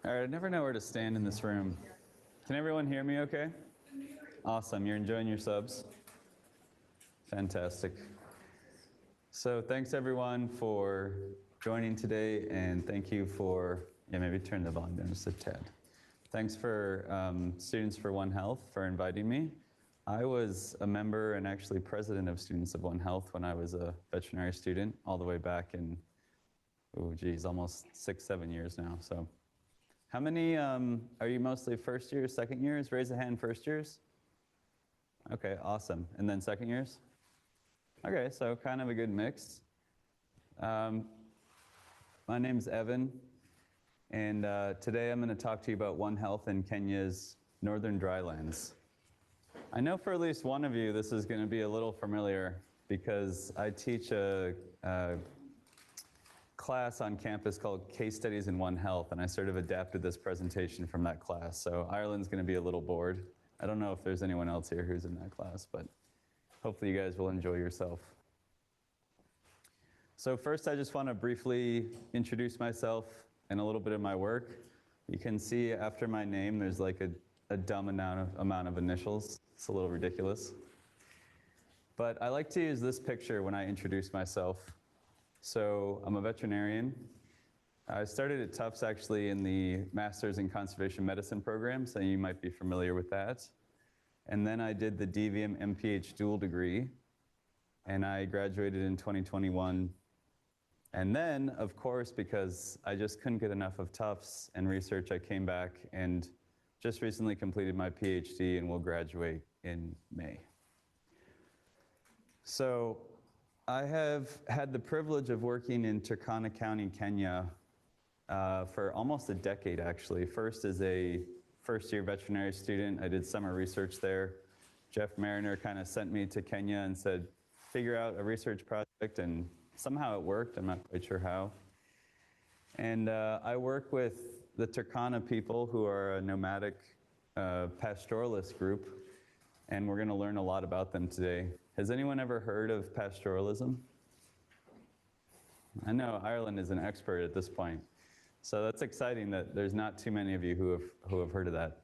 All right, I never know where to stand in this room. Can everyone hear me okay? Awesome, you're enjoying your subs? Fantastic. So thanks everyone for joining today, and thank you for, maybe turn the volume down just a tad. Thanks for Students for One Health for inviting me. I was a member and actually president of Students of One Health when I was a veterinary student, all the way back in, almost 6-7 years now. So how many, are you mostly first years, second years? Raise a hand, first years. Okay, awesome. And then second years? Okay, so kind of a good mix. My name's Evan, and today I'm going to talk to you about One Health in Kenya's northern drylands. I know for at least one of you this is going to be a little familiar because I teach a class on campus called Case Studies in One Health, and I sort of adapted this presentation from that class. So Ireland's going to be a little bored. I don't know if there's anyone else here who's in that class, but hopefully you guys will enjoy yourself. So first I just want to briefly introduce myself and a little bit of my work. You can see after my name there's like a dumb amount of initials. It's a little ridiculous. But I like to use this picture when I introduce myself. So I'm a veterinarian. I started at Tufts actually in the Masters in Conservation Medicine program, so you might be familiar with that. And then I did the DVM MPH dual degree, and I graduated in 2021. And then, of course, because I just couldn't get enough of Tufts and research, I came back and just recently completed my PhD and will graduate in May. So I have had the privilege of working in Turkana County, Kenya for almost a decade, actually. First as a first-year veterinary student, I did summer research there. Jeff Mariner kind of sent me to Kenya and said, figure out a research project, and somehow it worked. I'm not quite sure how. And I work with the Turkana people, who are a nomadic pastoralist group, and we're going to learn a lot about them today. Has anyone ever heard of pastoralism? I know Ireland is an expert at this point. So that's exciting that there's not too many of you who have heard of that.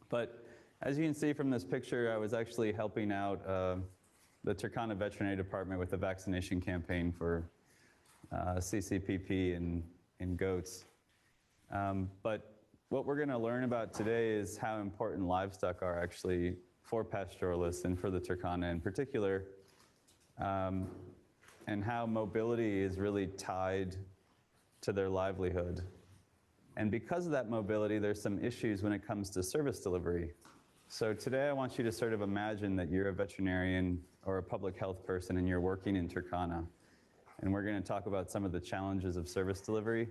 But as you can see from this picture, I was actually helping out the Turkana Veterinary Department with a vaccination campaign for CCPP in goats. But what we're going to learn about today is how important livestock are actually for pastoralists and for the Turkana in particular, and how mobility is really tied to their livelihood. And because of that mobility, there's some issues when it comes to service delivery. So today I want you to sort of imagine that you're a veterinarian or a public health person and you're working in Turkana. And we're going to talk about some of the challenges of service delivery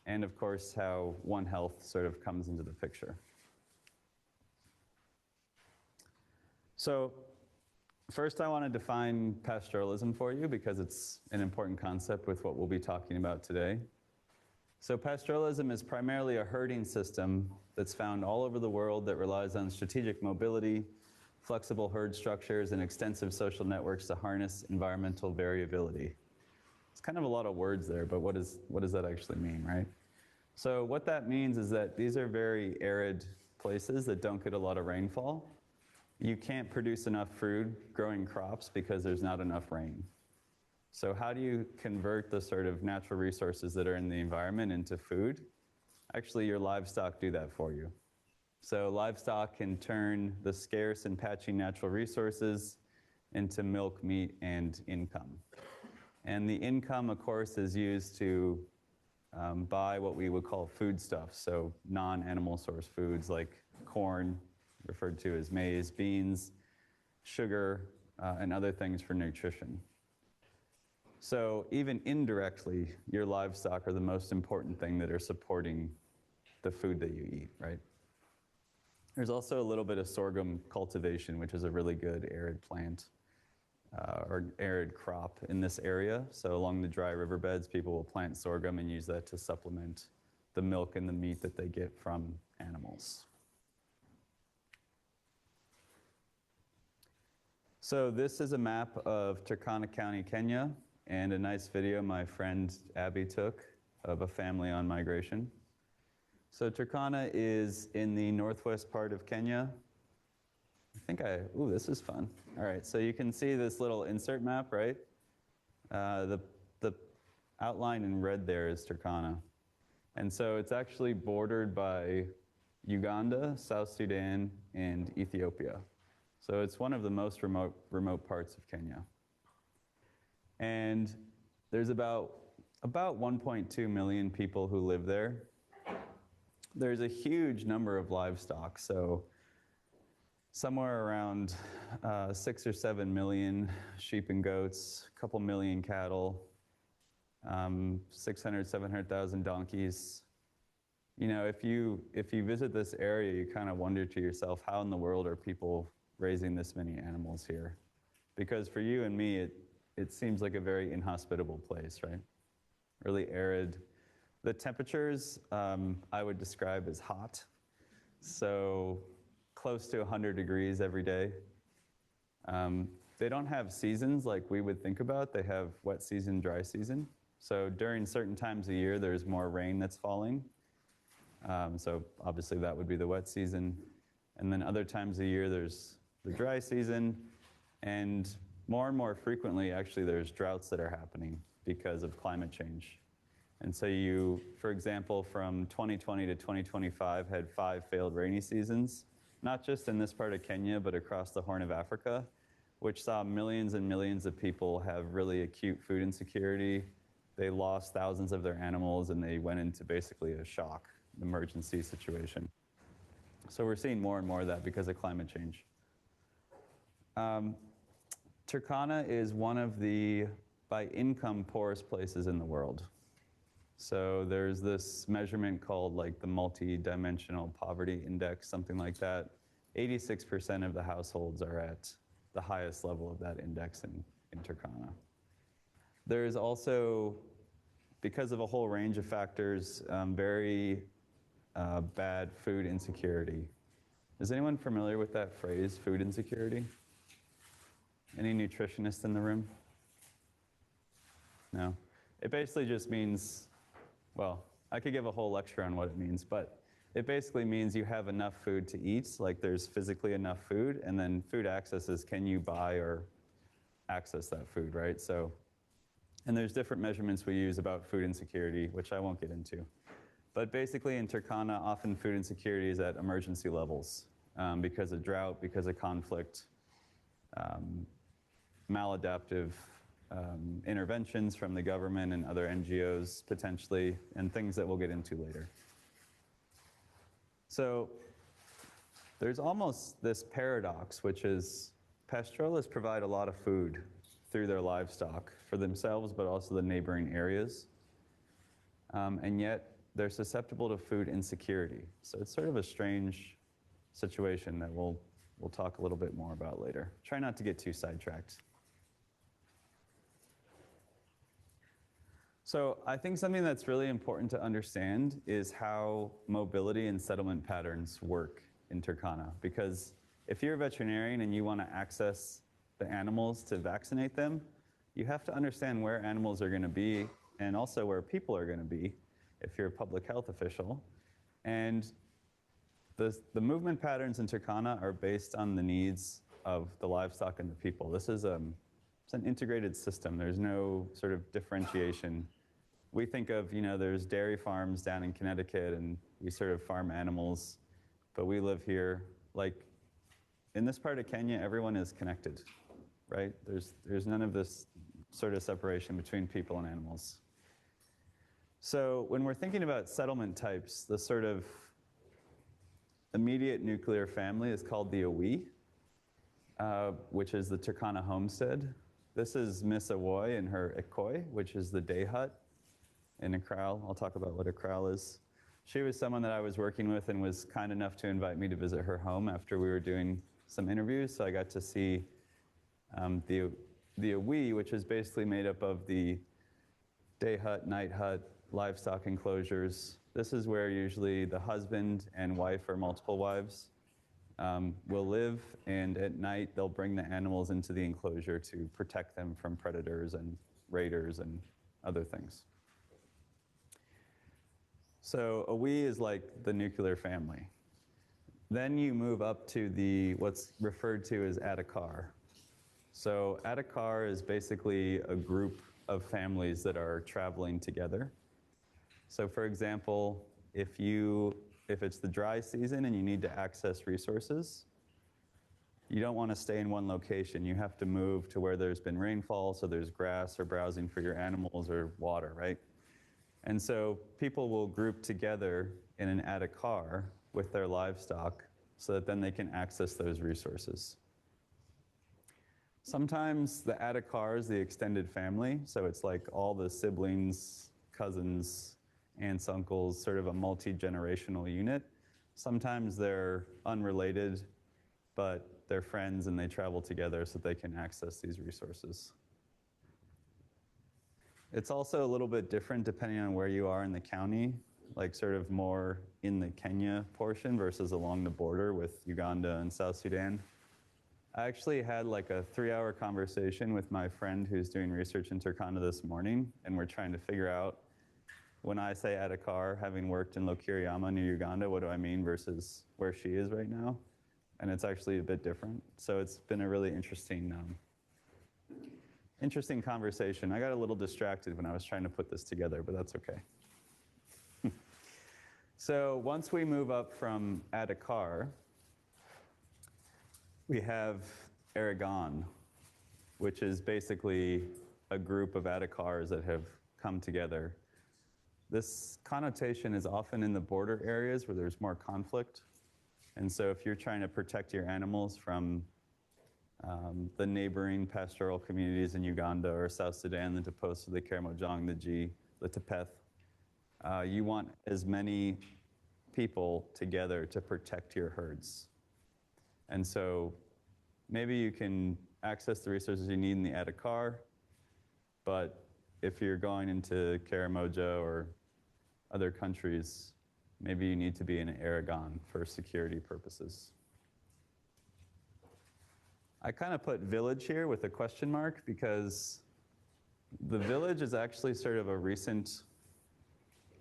and, of course, how One Health sort of comes into the picture. So first I want to define pastoralism for you because it's an important concept with what we'll be talking about today. So pastoralism is primarily a herding system that's found all over the world that relies on strategic mobility, flexible herd structures, and extensive social networks to harness environmental variability. It's kind of a lot of words there, but what does that actually mean, right? So what that means is that these are very arid places that don't get a lot of rainfall. You can't produce enough food growing crops because there's not enough rain. So how do you convert the sort of natural resources that are in the environment into food? Actually, your livestock do that for you. So livestock can turn the scarce and patchy natural resources into milk, meat, and income. And the income, of course, is used to buy what we would call foodstuffs, so non-animal source foods like corn, referred to as maize, beans, sugar, and other things for nutrition. So even indirectly, your livestock are the most important thing that are supporting the food that you eat, right? There's also a little bit of sorghum cultivation, which is a really good arid plant or arid crop in this area. So along the dry riverbeds, people will plant sorghum and use that to supplement the milk and the meat that they get from animals. So this is a map of Turkana County, Kenya, and a nice video my friend Abby took of a family on migration. So Turkana is in the northwest part of Kenya. Ooh, this is fun. All right, so you can see this little insert map, right? The outline in red there is Turkana. And so it's actually bordered by Uganda, South Sudan, and Ethiopia. So it's one of the most remote parts of Kenya. And there's about 1.2 million people who live there. There's a huge number of livestock, so somewhere around 6 or 7 million sheep and goats, a couple million cattle, 600, 700,000 donkeys. You know, if you visit this area, you kind of wonder to yourself, how in the world are people raising this many animals here? Because for you and me, it seems like a very inhospitable place, right? Really arid. The temperatures I would describe as hot, so close to 100 degrees every day. They don't have seasons like we would think about. They have wet season, dry season. So during certain times of year, there's more rain that's falling. So obviously that would be the wet season. And then other times of year, there's the dry season. And more frequently, actually, there's droughts that are happening because of climate change. And so you, for example, from 2020 to 2025 had 5 failed rainy seasons, not just in this part of Kenya, but across the Horn of Africa, which saw millions and millions of people have really acute food insecurity. They lost thousands of their animals, and they went into basically a shock emergency situation. So we're seeing more and more of that because of climate change. Turkana is one of the, by income, poorest places in the world. So there's this measurement called like the multi-dimensional poverty index, something like that. 86% of the households are at the highest level of that index in Turkana. There's also, because of a whole range of factors, very bad food insecurity. Is anyone familiar with that phrase, food insecurity? Any nutritionists in the room? No? It basically just means, well, I could give a whole lecture on what it means, but it basically means you have enough food to eat, like there's physically enough food, and then food access is can you buy or access that food, right? So, and there's different measurements we use about food insecurity, which I won't get into. But basically in Turkana, often food insecurity is at emergency levels because of drought, because of conflict, maladaptive interventions from the government and other NGOs potentially, and things that we'll get into later. So there's almost this paradox, which is pastoralists provide a lot of food through their livestock for themselves, but also the neighboring areas. And yet they're susceptible to food insecurity. So it's sort of a strange situation that we'll talk a little bit more about later. Try not to get too sidetracked. So I think something that's really important to understand is how mobility and settlement patterns work in Turkana. Because if you're a veterinarian and you want to access the animals to vaccinate them, you have to understand where animals are going to be and also where people are going to be if you're a public health official. And the movement patterns in Turkana are based on the needs of the livestock and the people. This is it's an integrated system. There's no sort of differentiation. We think of, there's dairy farms down in Connecticut and we sort of farm animals, but we live here. Like in this part of Kenya, everyone is connected, right? There's none of this sort of separation between people and animals. So when we're thinking about settlement types, the sort of immediate nuclear family is called the Awi, which is the Turkana homestead. This is Miss Awoy and her Ikoi, which is the day hut in a kraal. I'll talk about what a kraal is. She was someone that I was working with and was kind enough to invite me to visit her home after we were doing some interviews. So I got to see the Awi, which is basically made up of the day hut, night hut, livestock enclosures. This is where usually the husband and wife or multiple wives will live, and at night they'll bring the animals into the enclosure to protect them from predators and raiders and other things. So a we is like the nuclear family. Then you move up to what's referred to as Adhikar. So Adhikar is basically a group of families that are traveling together. So for example, if it's the dry season and you need to access resources, you don't want to stay in one location. You have to move to where there's been rainfall, so there's grass or browsing for your animals or water, right? And so people will group together in an Adhikar with their livestock so that then they can access those resources. Sometimes the Adhikar is the extended family, so it's like all the siblings, cousins, aunts, uncles, sort of a multi-generational unit. Sometimes they're unrelated, but they're friends and they travel together so they can access these resources. It's also a little bit different depending on where you are in the county, like sort of more in the Kenya portion versus along the border with Uganda and South Sudan. I actually had like a 3-hour conversation with my friend who's doing research in Turkana this morning, and we're trying to figure out, when I say Adhikar, having worked in Lokiriama near Uganda, what do I mean versus where she is right now? And it's actually a bit different. So it's been a really interesting conversation. I got a little distracted when I was trying to put this together, but that's okay. So once we move up from Adhikar, we have Aragon, which is basically a group of Adhikars that have come together. This connotation is often in the border areas where there's more conflict. And so if you're trying to protect your animals from the neighboring pastoral communities in Uganda or South Sudan, the Toposa, the Karamojong, the G, the Tepeth, you want as many people together to protect your herds. And so maybe you can access the resources you need in the Adhikar, but if you're going into Karamoja or other countries, maybe you need to be in Aragon for security purposes. I kind of put village here with a question mark because the village is actually sort of a recent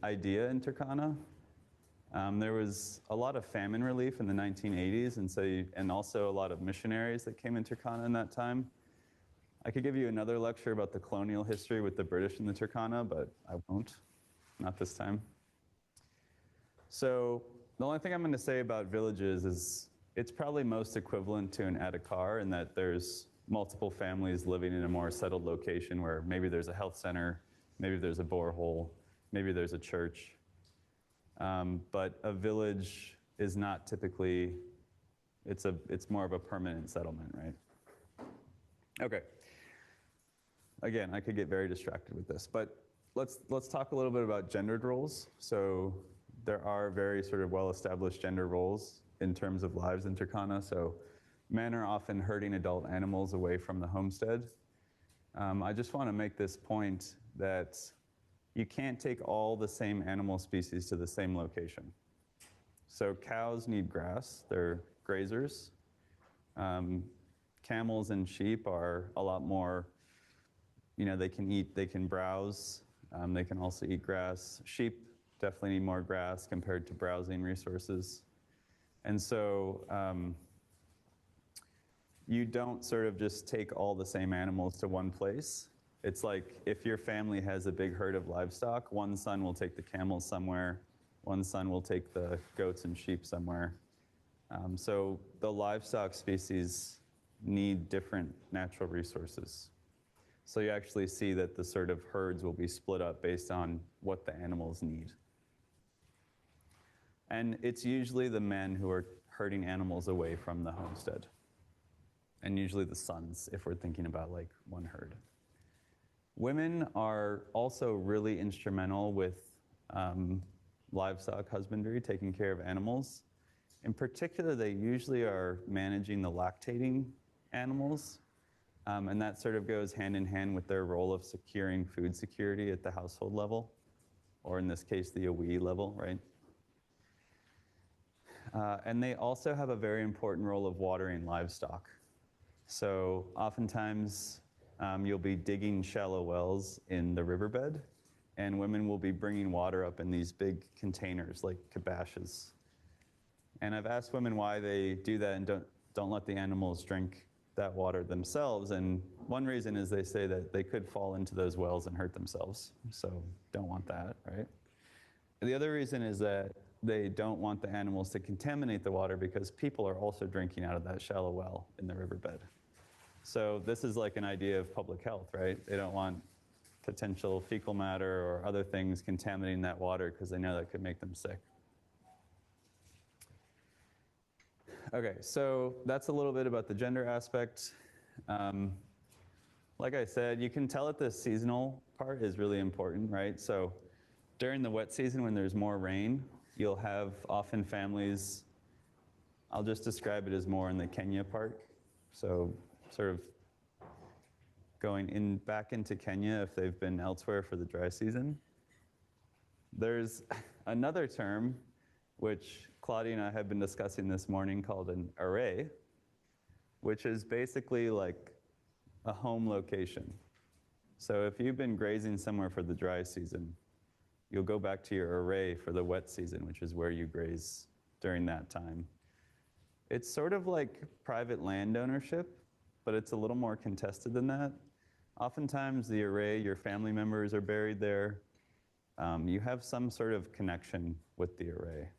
idea in Turkana. There was a lot of famine relief in the 1980s, and also a lot of missionaries that came in Turkana in that time. I could give you another lecture about the colonial history with the British in the Turkana, but I won't, not this time. So the only thing I'm going to say about villages is it's probably most equivalent to an Adhikar in that there's multiple families living in a more settled location where maybe there's a health center, maybe there's a borehole, maybe there's a church. But a village is not typically, it's more of a permanent settlement, right? Okay. Again, I could get very distracted with this, but let's talk a little bit about gendered roles. So there are very sort of well-established gender roles in terms of lives in Turkana. So men are often herding adult animals away from the homestead. I just want to make this point that you can't take all the same animal species to the same location. So cows need grass, they're grazers. Camels and sheep are a lot more, they can eat, they can browse, they can also eat grass. Sheep definitely need more grass compared to browsing resources. And so you don't sort of just take all the same animals to one place. It's like if your family has a big herd of livestock, one son will take the camels somewhere, one son will take the goats and sheep somewhere. So the livestock species need different natural resources. So you actually see that the sort of herds will be split up based on what the animals need. And it's usually the men who are herding animals away from the homestead. And usually the sons, if we're thinking about like one herd. Women are also really instrumental with livestock husbandry, taking care of animals. In particular, they usually are managing the lactating animals. And that sort of goes hand in hand with their role of securing food security at the household level, or in this case, the AWE level, right? And they also have a very important role of watering livestock. So oftentimes you'll be digging shallow wells in the riverbed, and women will be bringing water up in these big containers, like cabashes. And I've asked women why they do that and don't let the animals drink that water themselves. And one reason is they say that they could fall into those wells and hurt themselves. So don't want that, right? The other reason is that they don't want the animals to contaminate the water because people are also drinking out of that shallow well in the riverbed. So this is like an idea of public health, right? They don't want potential fecal matter or other things contaminating that water because they know that could make them sick. Okay, so that's a little bit about the gender aspect. Like I said, you can tell that the seasonal part is really important, right? So during the wet season when there's more rain, you'll have often families, I'll just describe it as more in the Kenya part. So sort of going back into Kenya if they've been elsewhere for the dry season. There's another term which Claudia and I have been discussing this morning called an array, which is basically like a home location. So if you've been grazing somewhere for the dry season, you'll go back to your array for the wet season, which is where you graze during that time. It's sort of like private land ownership, but it's a little more contested than that. Oftentimes the array, your family members are buried there. You have some sort of connection with the array.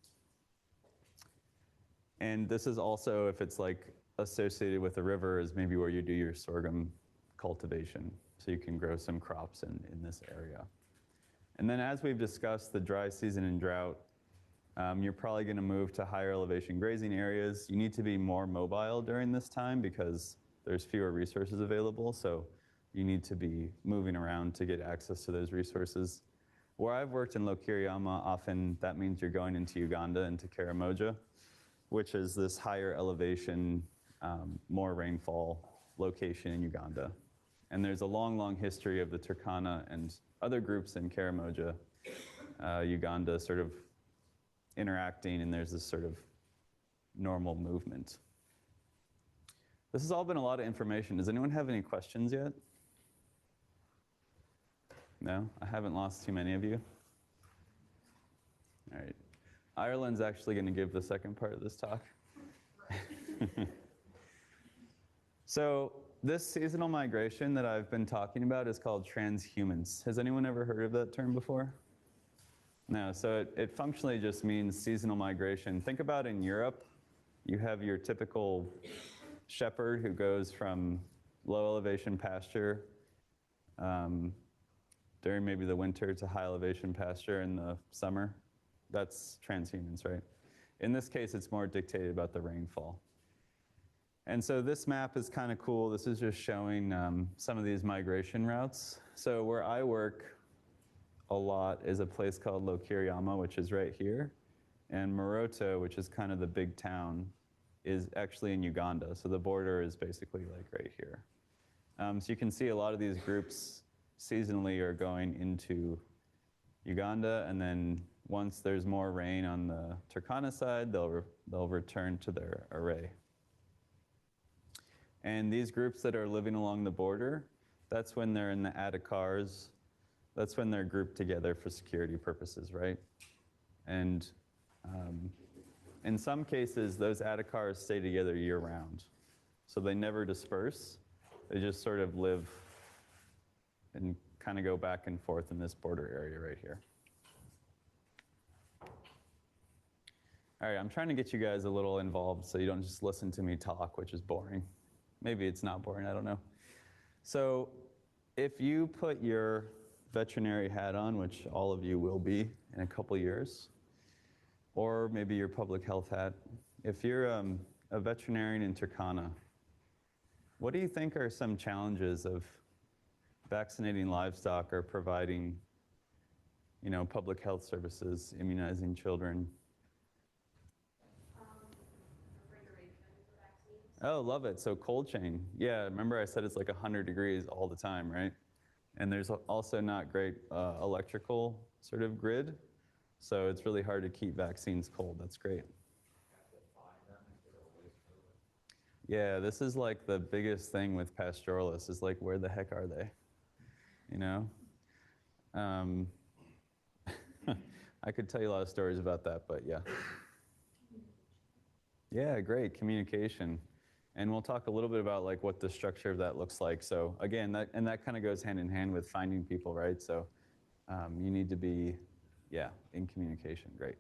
And this is also, if it's like associated with a river, is maybe where you do your sorghum cultivation. So you can grow some crops in this area. And then as we've discussed, the dry season and drought, you're probably going to move to higher elevation grazing areas. You need to be more mobile during this time because there's fewer resources available. So you need to be moving around to get access to those resources. Where I've worked in Lokiriama, often that means you're going into Uganda, into Karamoja, which is this higher elevation, more rainfall location in Uganda. And there's a long, long history of the Turkana and other groups in Karamoja, Uganda, sort of interacting, and there's this sort of normal movement. This has all been a lot of information. Does anyone have any questions yet? No? I haven't lost too many of you? All right. Ireland's actually going to give the second part of this talk. So this seasonal migration that I've been talking about is called transhumance. Has anyone ever heard of that term before? No, so it functionally just means seasonal migration. Think about in Europe, you have your typical shepherd who goes from low elevation pasture during maybe the winter to high elevation pasture in the summer. That's transhumance, right? In this case, it's more dictated about the rainfall. And so this map is kind of cool. This is just showing some of these migration routes. So where I work a lot is a place called Lokiriama, which is right here. And Moroto, which is kind of the big town, is actually in Uganda. So the border is basically like right here. So you can see a lot of these groups seasonally are going into Uganda, and then once there's more rain on the Turkana side, they'll return to their array. And these groups that are living along the border, that's when they're in the Adhikars, that's when they're grouped together for security purposes, right? And in some cases, those Adhikars stay together year-round. So they never disperse. They just sort of live and kind of go back and forth in this border area right here. All right, I'm trying to get you guys a little involved so you don't just listen to me talk, which is boring. Maybe it's not boring, I don't know. So if you put your veterinary hat on, which all of you will be in a couple years, or maybe your public health hat, if you're a veterinarian in Turkana, what do you think are some challenges of vaccinating livestock or providing, public health services, immunizing children? Refrigeration for vaccines. Oh, love it. So cold chain. Yeah, remember I said it's like 100 degrees all the time, right? And there's also not great electrical sort of grid. So it's really hard to keep vaccines cold. That's great. Yeah, this is like the biggest thing with pastoralists is like, where the heck are they? I could tell you a lot of stories about that, but yeah. Yeah, great, communication. And we'll talk a little bit about like what the structure of that looks like. So again, that kind of goes hand in hand with finding people, right? So you need to be, yeah, in communication. Great.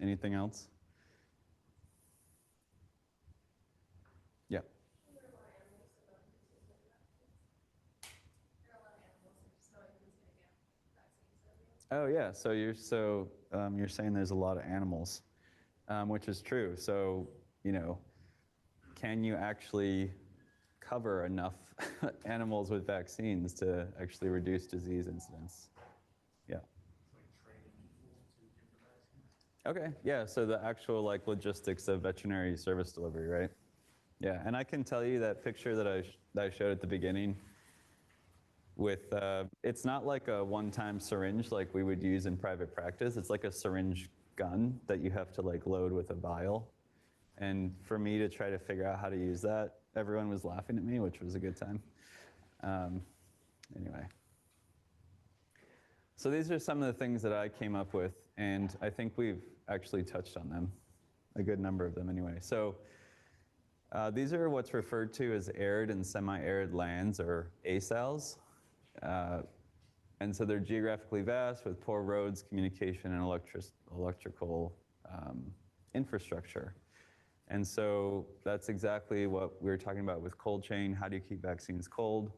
Anything else? Yeah. There are a lot of animals that don't use it. There are a lot of animals that just not even going to get vaccines. Oh yeah. So you're saying there's a lot of animals, which is true. So can you actually cover enough animals with vaccines to actually reduce disease incidence? Yeah. Okay, yeah, so the actual like logistics of veterinary service delivery, right? Yeah, and I can tell you that picture that I showed at the beginning with, it's not like a one-time syringe like we would use in private practice. It's like a syringe gun that you have to like load with a vial. And for me to try to figure out how to use that, everyone was laughing at me, which was a good time. Anyway. So these are some of the things that I came up with, and I think we've actually touched on them, a good number of them anyway. So these are what's referred to as arid and semi-arid lands, or ASALs. And so they're geographically vast with poor roads, communication, and electrical infrastructure. And so that's exactly what we were talking about with cold chain. How do you keep vaccines cold?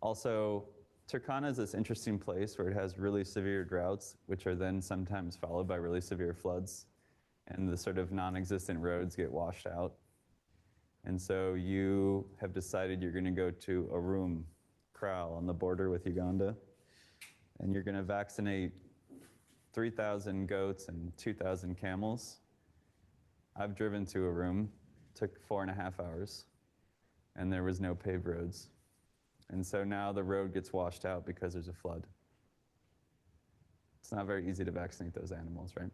Also, Turkana is this interesting place where it has really severe droughts, which are then sometimes followed by really severe floods. And the sort of non-existent roads get washed out. And so you have decided you're going to go to Arum Kraal on the border with Uganda. And you're going to vaccinate 3,000 goats and 2,000 camels. I've driven to Arum, took 4.5 hours, and there was no paved roads. And so now the road gets washed out because there's a flood. It's not very easy to vaccinate those animals, right?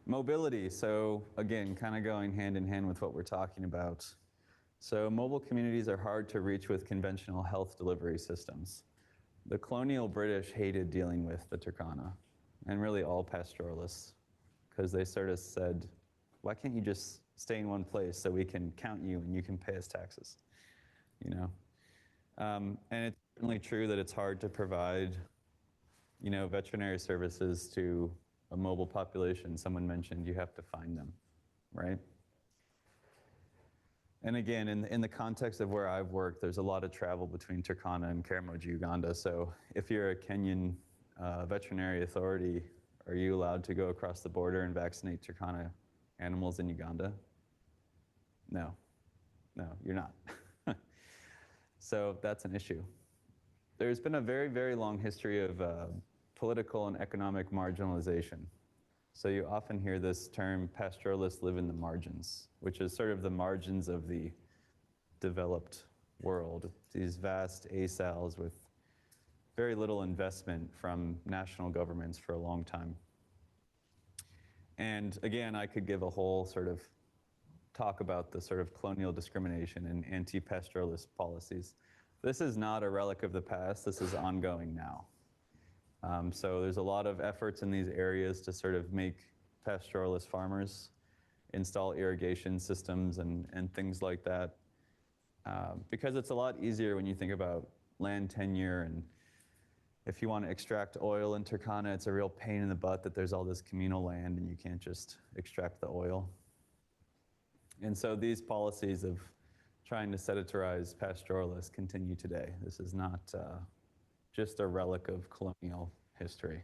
Mobility, so again, kind of going hand in hand with what we're talking about. So mobile communities are hard to reach with conventional health delivery systems. The colonial British hated dealing with the Turkana, and really all pastoralists, because they sort of said, why can't you just stay in one place so we can count you and you can pay us taxes, And it's certainly true that it's hard to provide, veterinary services to a mobile population. Someone mentioned you have to find them, right? And again, in the context of where I've worked, there's a lot of travel between Turkana and Karamoja, Uganda. So if you're a Kenyan veterinary authority, are you allowed to go across the border and vaccinate Turkana animals in Uganda? No, you're not. So that's an issue. There's been a very, very long history of political and economic marginalization. So you often hear this term, pastoralists live in the margins, which is sort of the margins of the developed world, these vast ASALs with very little investment from national governments for a long time. And again, I could give a whole sort of talk about the sort of colonial discrimination and anti-pastoralist policies. This is not a relic of the past, this is ongoing now. So there's a lot of efforts in these areas to sort of make pastoralist farmers install irrigation systems and things like that. Because it's a lot easier when you think about land tenure, and if you want to extract oil in Turkana, it's a real pain in the butt that there's all this communal land and you can't just extract the oil. And so these policies of trying to sedentarize pastoralists continue today. This is not just a relic of colonial history.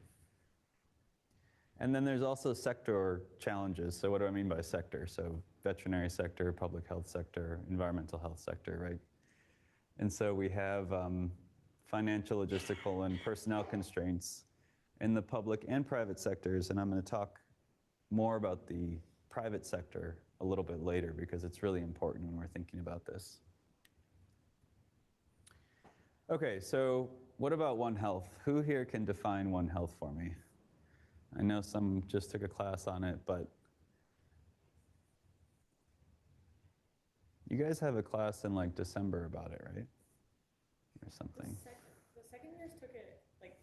And then there's also sector challenges. So what do I mean by sector? So veterinary sector, public health sector, environmental health sector, right? And so we have financial, logistical, and personnel constraints in the public and private sectors. And I'm going to talk more about the private sector a little bit later because it's really important when we're thinking about this. Okay, so what about One Health? Who here can define One Health for me? I know some just took a class on it, but you guys have a class in like December about it, right? Or something. The second years took it like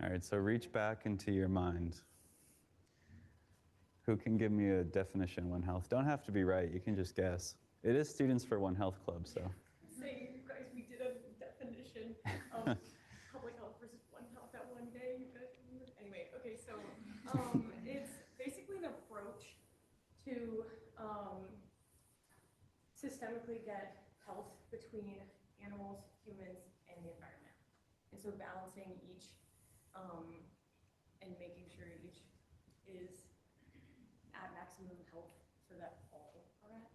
All right, so reach back into your mind. Who can give me a definition of One Health? Don't have to be right, you can just guess. It is Students for One Health Club, so. Saying, you guys, we did a definition of public health versus One Health that one day. You guys remember? Anyway, okay, so it's basically an approach to systemically get health between animals, humans, and the environment. And so balancing each and making sure each is at maximum health so that all are at.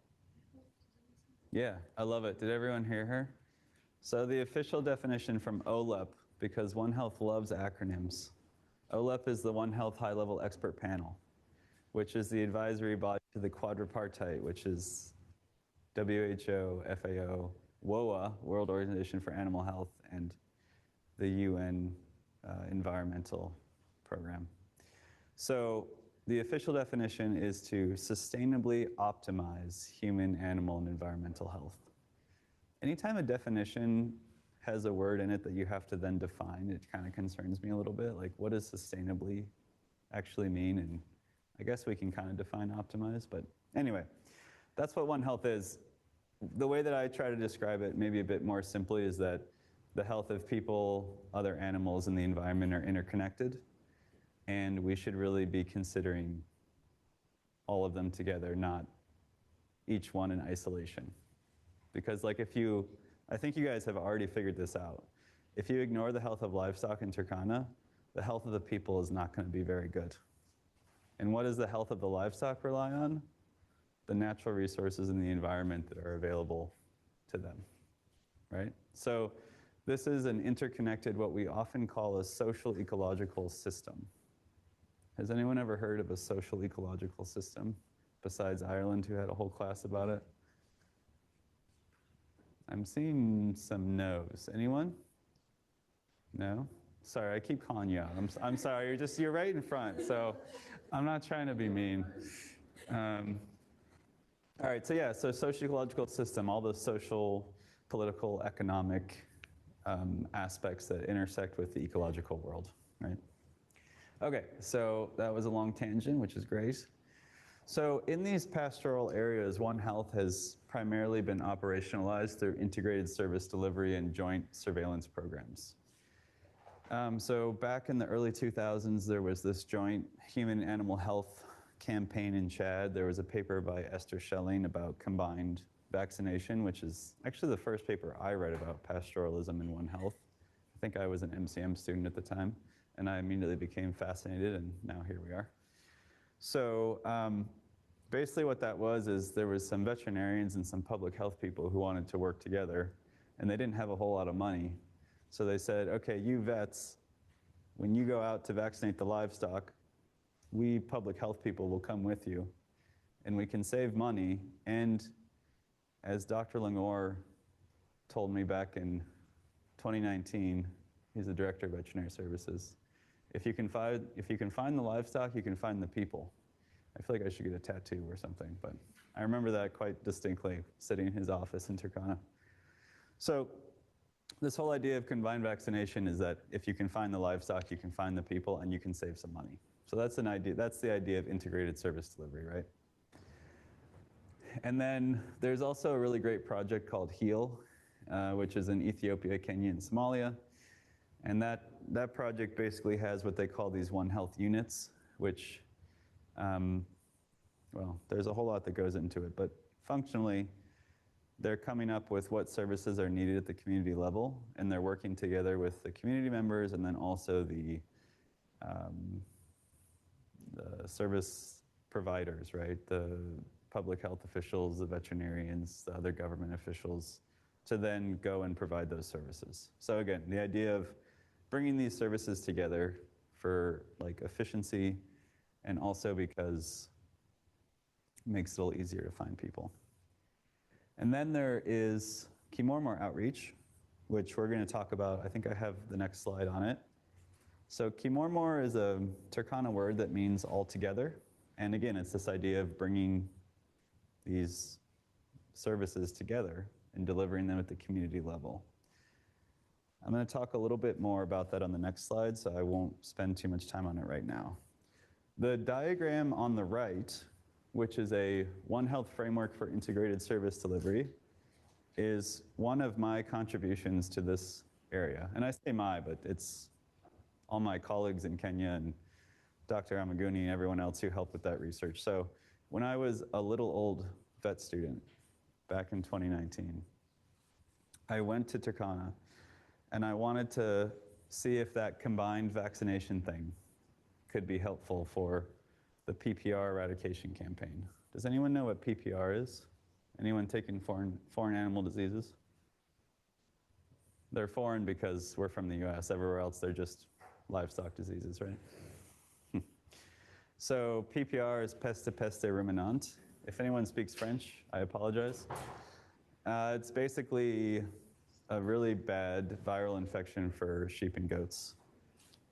Yeah, I love it. Did everyone hear her? So the official definition from OLEP, because One Health loves acronyms. OLEP is the One Health High-Level Expert Panel, which is the advisory body to the quadripartite, which is WHO, FAO, WOA, World Organization for Animal Health, and the UN Environmental Program. So the official definition is to sustainably optimize human, animal, and environmental health. Anytime a definition has a word in it that you have to then define, it kind of concerns me a little bit. Like, what does sustainably actually mean? And I guess we can kind of define optimize, but anyway, that's what One Health is. The way that I try to describe it, maybe a bit more simply, is that the health of people, other animals, and the environment are interconnected, and we should really be considering all of them together, not each one in isolation. Because like I think you guys have already figured this out. If you ignore the health of livestock in Turkana, the health of the people is not going to be very good. And what does the health of the livestock rely on? The natural resources in the environment that are available to them, right? So this is an interconnected, what we often call a social ecological system. Has anyone ever heard of a social ecological system besides Ireland, who had a whole class about it? I'm seeing some no's. Anyone? No? Sorry, I keep calling you out. I'm sorry, you're right in front, so I'm not trying to be mean. All right, so yeah, so socio-ecological system, all the social, political, economic aspects that intersect with the ecological world, right? Okay, so that was a long tangent, which is great. So in these pastoral areas, One Health has primarily been operationalized through integrated service delivery and joint surveillance programs. So back in the early 2000s, there was this joint human animal health campaign in Chad. There was a paper by Esther Schelling about combined vaccination, which is actually the first paper I read about pastoralism in One Health. I think I was an MCM student at the time, and I immediately became fascinated, and now here we are. So basically what that was is there was some veterinarians and some public health people who wanted to work together, and they didn't have a whole lot of money. So they said, okay, you vets, when you go out to vaccinate the livestock, we public health people will come with you, and we can save money. And as Dr. Langor told me back in 2019, he's the director of veterinary services, if you can find the livestock, you can find the people. I feel like I should get a tattoo or something, but I remember that quite distinctly, sitting in his office in Turkana. So this whole idea of combined vaccination is that if you can find the livestock, you can find the people, and you can save some money. So that's an idea. That's the idea of integrated service delivery, right? And then there's also a really great project called HEAL, which is in Ethiopia, Kenya, and Somalia. And that project basically has what they call these One Health units, which, well, there's a whole lot that goes into it, but functionally, they're coming up with what services are needed at the community level, and they're working together with the community members and then also the service providers, right? The public health officials, the veterinarians, the other government officials, to then go and provide those services. So again, the idea of bringing these services together for like efficiency, and also because it makes it a little easier to find people. And then there is Kimormor outreach, which we're going to talk about. I think I have the next slide on it. So Kimormor is a Turkana word that means all together. And again, it's this idea of bringing these services together and delivering them at the community level. I'm going to talk a little bit more about that on the next slide, so I won't spend too much time on it right now. The diagram on the right, which is a One Health framework for integrated service delivery, is one of my contributions to this area. And I say my, but it's all my colleagues in Kenya and Dr. Amaguni and everyone else who helped with that research. So when I was a little old vet student back in 2019, I went to Turkana and I wanted to see if that combined vaccination thing could be helpful for the PPR eradication campaign. Does anyone know what PPR is? Anyone taking foreign animal diseases? They're foreign because we're from the US. Everywhere else, they're just livestock diseases, right? So PPR is peste peste ruminant. If anyone speaks French, I apologize. It's basically a really bad viral infection for sheep and goats.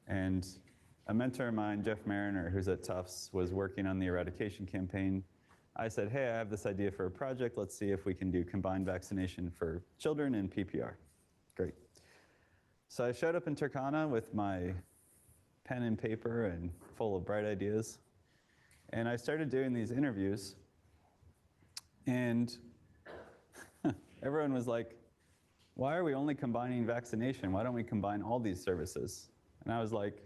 And a mentor of mine, Jeff Mariner, who's at Tufts, was working on the eradication campaign. I said, hey, I have this idea for a project. Let's see if we can do combined vaccination for children and PPR. Great. So I showed up in Turkana with my pen and paper and full of bright ideas. And I started doing these interviews. And everyone was like, why are we only combining vaccination? Why don't we combine all these services? And I was like,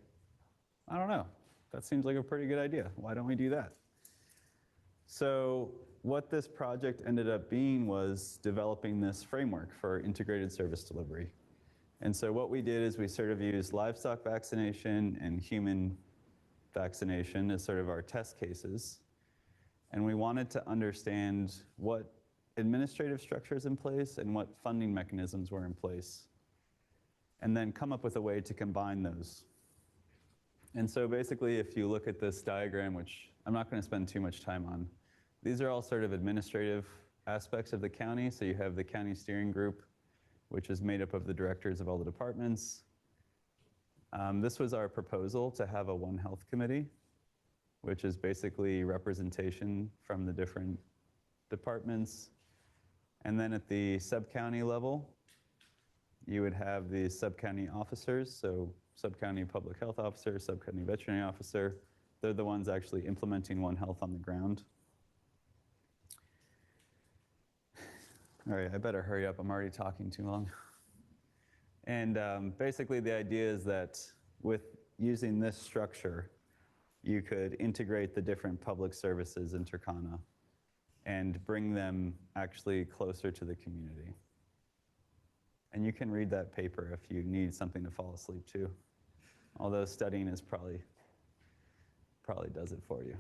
I don't know. That seems like a pretty good idea. Why don't we do that? So what this project ended up being was developing this framework for integrated service delivery. And so what we did is we sort of used livestock vaccination and human vaccination as sort of our test cases. And we wanted to understand what administrative structures in place and what funding mechanisms were in place, and then come up with a way to combine those. And so basically, if you look at this diagram, which I'm not going to spend too much time on, these are all sort of administrative aspects of the county. So you have the county steering group, which is made up of the directors of all the departments. This was our proposal to have a One Health committee, which is basically representation from the different departments. And then at the sub-county level, you would have the sub-county officers, so sub-county public health officer, sub-county veterinary officer. They're the ones actually implementing One Health on the ground. All right, I better hurry up. I'm already talking too long. And basically the idea is that with using this structure, you could integrate the different public services in Turkana and bring them actually closer to the community. And you can read that paper if you need something to fall asleep to, although studying is probably does it for you.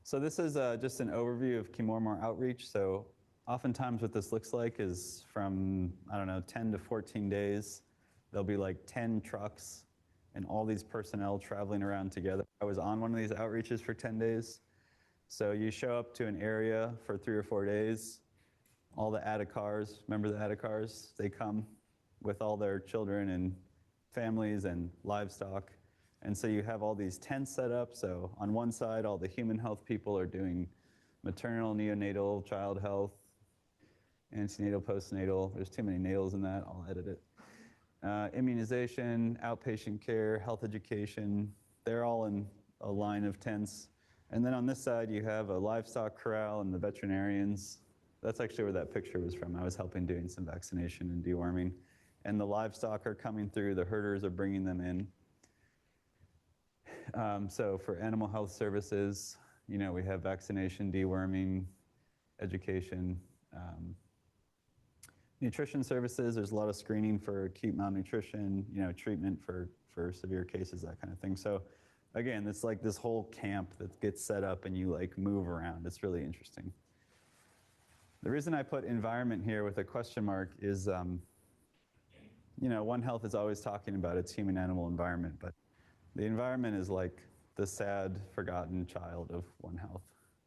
So this is just an overview of Kimormor outreach. So oftentimes what this looks like is from, I don't know, 10 to 14 days. There'll be like 10 trucks and all these personnel traveling around together. I was on one of these outreaches for 10 days. So you show up to an area for 3 or 4 days. All the Adhikars, remember the Adhikars? They come with all their children and families and livestock. And so you have all these tents set up. So on one side, all the human health people are doing maternal, neonatal, child health, antenatal, postnatal. There's too many natals in that. I'll edit it. Immunization, outpatient care, health education. They're all in a line of tents. And then on this side, you have a livestock corral and the veterinarians. That's actually where that picture was from. I was helping doing some vaccination and deworming. And the livestock are coming through. The herders are bringing them in. So for animal health services, you know, we have vaccination, deworming, education. Nutrition services, there's a lot of screening for acute malnutrition, you know, treatment for severe cases, that kind of thing. So again, it's like this whole camp that gets set up and you like move around. It's really interesting. The reason I put environment here with a question mark is, you know, One Health is always talking about its human-animal environment, but the environment is like the sad, forgotten child of One Health.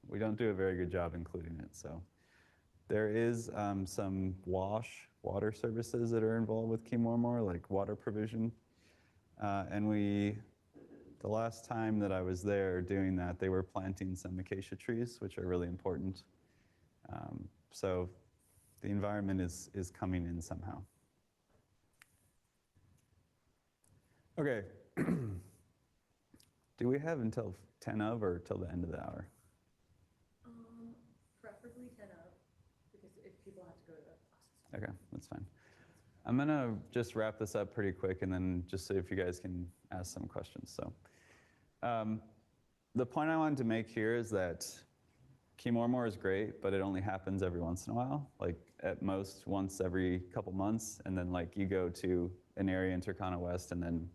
We don't do a very good job including it. So there is some water services that are involved with Kimormor, like water provision. And the last time that I was there doing that, they were planting some acacia trees, which are really important. So the environment is coming in somehow. Okay. Do we have until 10 of or till the end of the hour? Preferably 10 of, because if people have to go to the classes. Okay, that's fine. I'm going to just wrap this up pretty quick and then just see if you guys can ask some questions. So the point I wanted to make here is that Chemormor is great, but it only happens every once in a while, like at most once every couple months. And then like you go to an area in Turkana West and then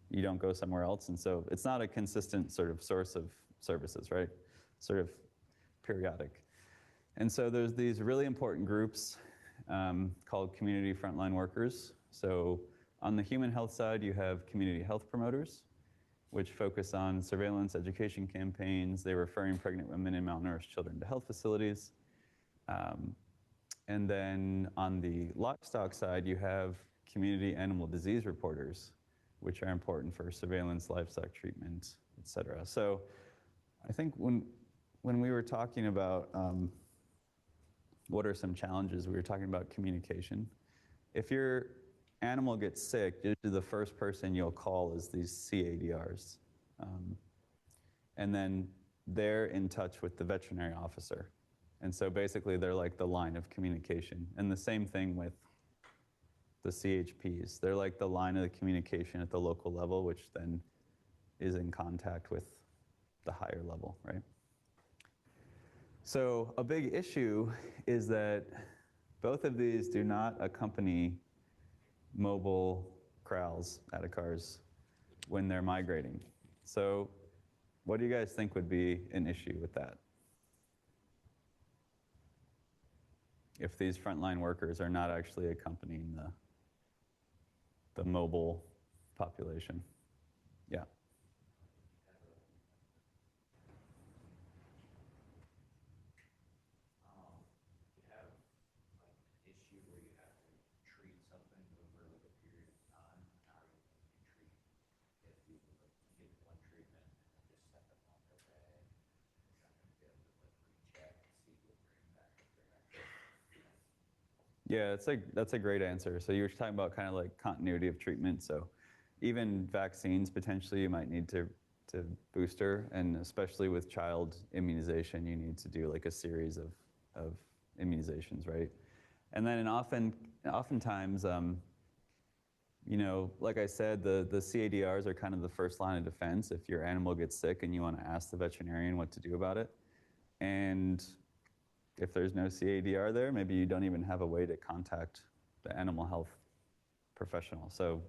you don't go somewhere else. And so it's not a consistent sort of source of services, right? Sort of periodic. And so there's these really important groups called community frontline workers. So on the human health side, you have community health promoters, which focus on surveillance education campaigns. They're referring pregnant women and malnourished children to health facilities. And then on the livestock side, you have community animal disease reporters, which are important for surveillance, livestock treatment, et cetera. So I think when we were talking about what are some challenges, we were talking about communication. If your animal gets sick, usually the first person you'll call is these CADRs. And then they're in touch with the veterinary officer. And so basically they're like the line of communication. And the same thing with the CHPs. They're like the line of the communication at the local level, which then is in contact with the higher level, right? So a big issue is that both of these do not accompany mobile corrals, atacars, when they're migrating. So what do you guys think would be an issue with that? If these frontline workers are not actually accompanying the mobile population? Yeah. You have like an issue where you have to treat something over like a period of time. How are you going to treat if you like, give one treatment and just send them on their way? You're not going to be able to like recheck and see what their impact of their actual. Yeah, that's a great answer. So you were talking about kind of like continuity of treatment. So even vaccines, potentially you might need to booster, and especially with child immunization, you need to do like a series of immunizations, right? And then oftentimes, you know, like I said, the CADRs are kind of the first line of defense if your animal gets sick and you want to ask the veterinarian what to do about it. And if there's no CADR there, maybe you don't even have a way to contact the animal health professional. So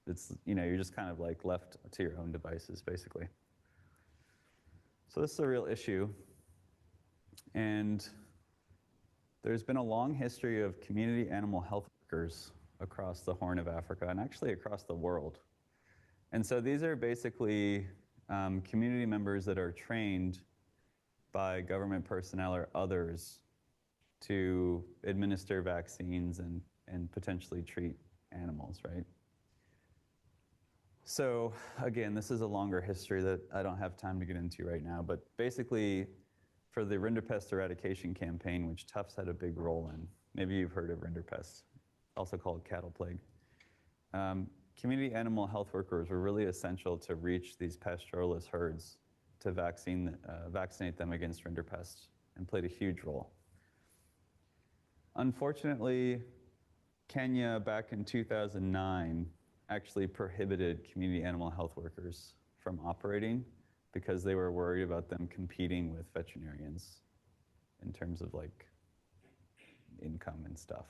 it's, you know, you're just kind of like left to your own devices, basically. So this is a real issue. And there's been a long history of community animal health workers across the Horn of Africa and actually across the world. And so these are basically community members that are trained by government personnel or others to administer vaccines and potentially treat animals, right? So again, this is a longer history that I don't have time to get into right now, but basically for the rinderpest eradication campaign, which Tufts had a big role in, maybe you've heard of rinderpest, also called cattle plague. Community animal health workers were really essential to reach these pastoralist herds to vaccinate them against rinderpest, and played a huge role. Unfortunately, Kenya back in 2009 actually prohibited community animal health workers from operating because they were worried about them competing with veterinarians in terms of like income and stuff.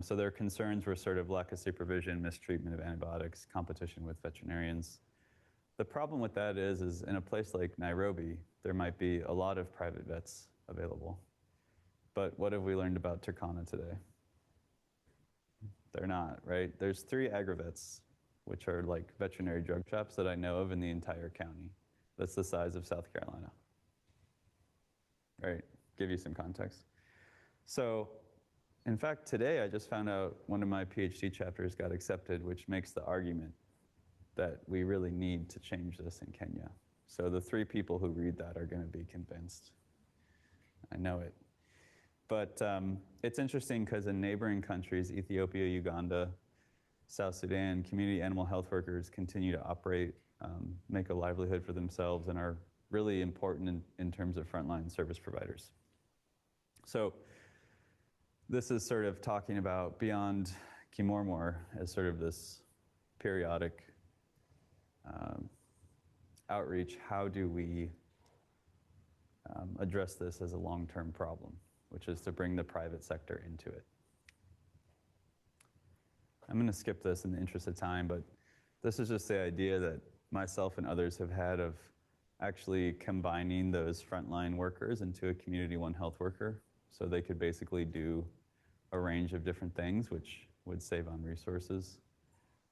So their concerns were sort of lack of supervision, mistreatment of antibiotics, competition with veterinarians. The problem with that is in a place like Nairobi, there might be a lot of private vets available. But what have we learned about Turkana today? They're not, right? There's 3 agri-vets, which are like veterinary drug shops that I know of in the entire county. That's the size of South Carolina. Right, give you some context. So, in fact, today I just found out one of my PhD chapters got accepted, which makes the argument that we really need to change this in Kenya. So the 3 people who read that are going to be convinced. I know it. But it's interesting because in neighboring countries, Ethiopia, Uganda, South Sudan, community animal health workers continue to operate, make a livelihood for themselves, and are really important in terms of frontline service providers. So this is sort of talking about beyond Kimormor as sort of this periodic outreach. How do we address this as a long-term problem, which is to bring the private sector into it? I'm going to skip this in the interest of time, but this is just the idea that myself and others have had of actually combining those frontline workers into a community one health worker, so they could basically do a range of different things, which would save on resources.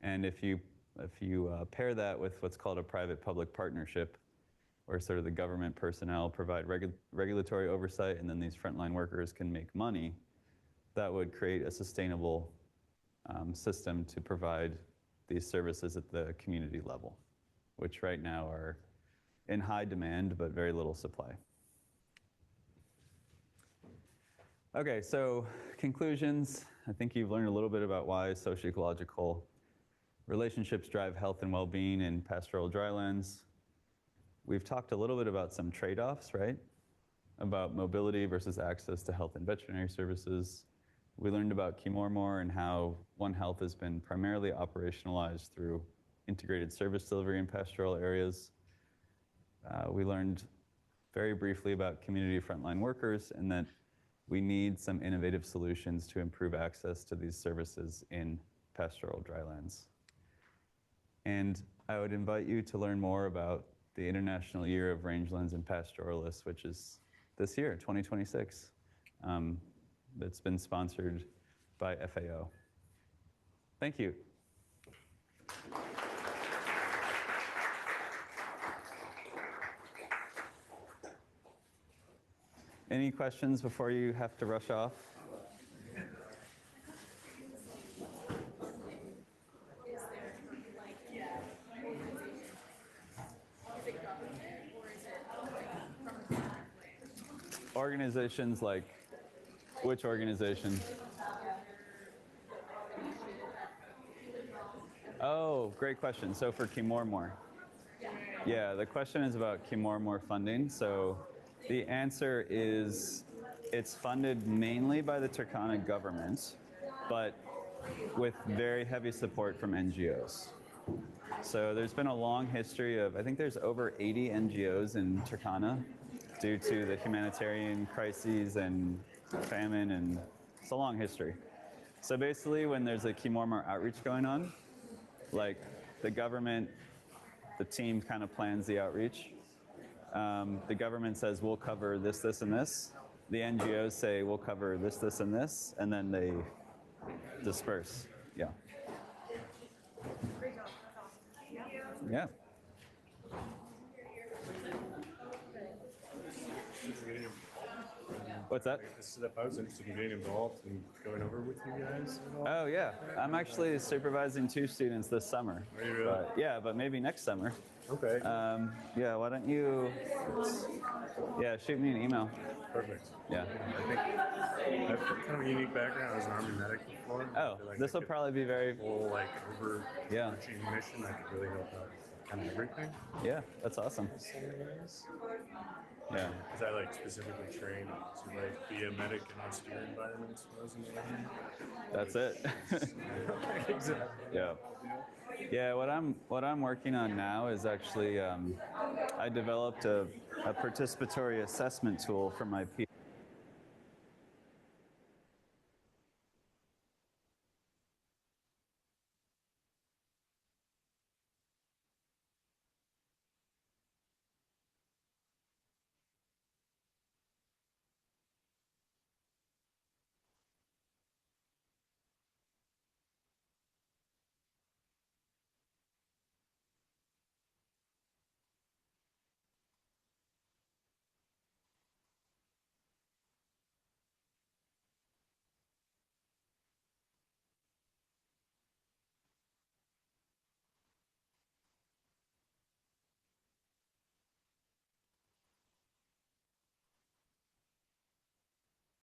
And if you pair that with what's called a private-public partnership, where sort of the government personnel provide regulatory oversight, and then these frontline workers can make money, that would create a sustainable system to provide these services at the community level, which right now are in high demand but very little supply. Okay, so conclusions. I think you've learned a little bit about why socioecological relationships drive health and well-being in pastoral drylands. We've talked a little bit about some trade-offs, right? About mobility versus access to health and veterinary services. We learned about Kimormor and how One Health has been primarily operationalized through integrated service delivery in pastoral areas. We learned very briefly about community frontline workers and that we need some innovative solutions to improve access to these services in pastoral drylands. And I would invite you to learn more about the International Year of Rangelands and Pastoralists, which is this year, 2026. That's been sponsored by FAO. Thank you. Any questions before you have to rush off? Organizations like, which organization? Oh, great question. So for Kimormor. Yeah, the question is about Kimormor funding. So the answer is it's funded mainly by the Turkana government, but with very heavy support from NGOs. So there's been a long history of, I think there's over 80 NGOs in Turkana due to the humanitarian crises and famine, and it's a long history. So basically when there's a Kimormor outreach going on, like the government, the team kind of plans the outreach. The government says, we'll cover this, this, and this. The NGOs say, we'll cover this, this, and this, and then they disperse. Yeah. Yeah. What's that? I was interested in getting involved and going over with you guys at all. Oh, yeah. I'm actually supervising 2 students this summer. Are you really? Yeah, but maybe next summer. Okay. Yeah, why don't you, shoot me an email. Perfect. Yeah. I think I have kind of a unique background. I was an Army medic before. Oh, I feel like this will probably be very, whole overarching Yeah. mission that could really help out with kind of everything. yeah, that's awesome. Yeah. Because I specifically trained to be a medic in austere environments when I was in the Army. That's it. Exactly. Yeah. Yeah, what I'm working on now is actually I developed a participatory assessment tool for my PhD.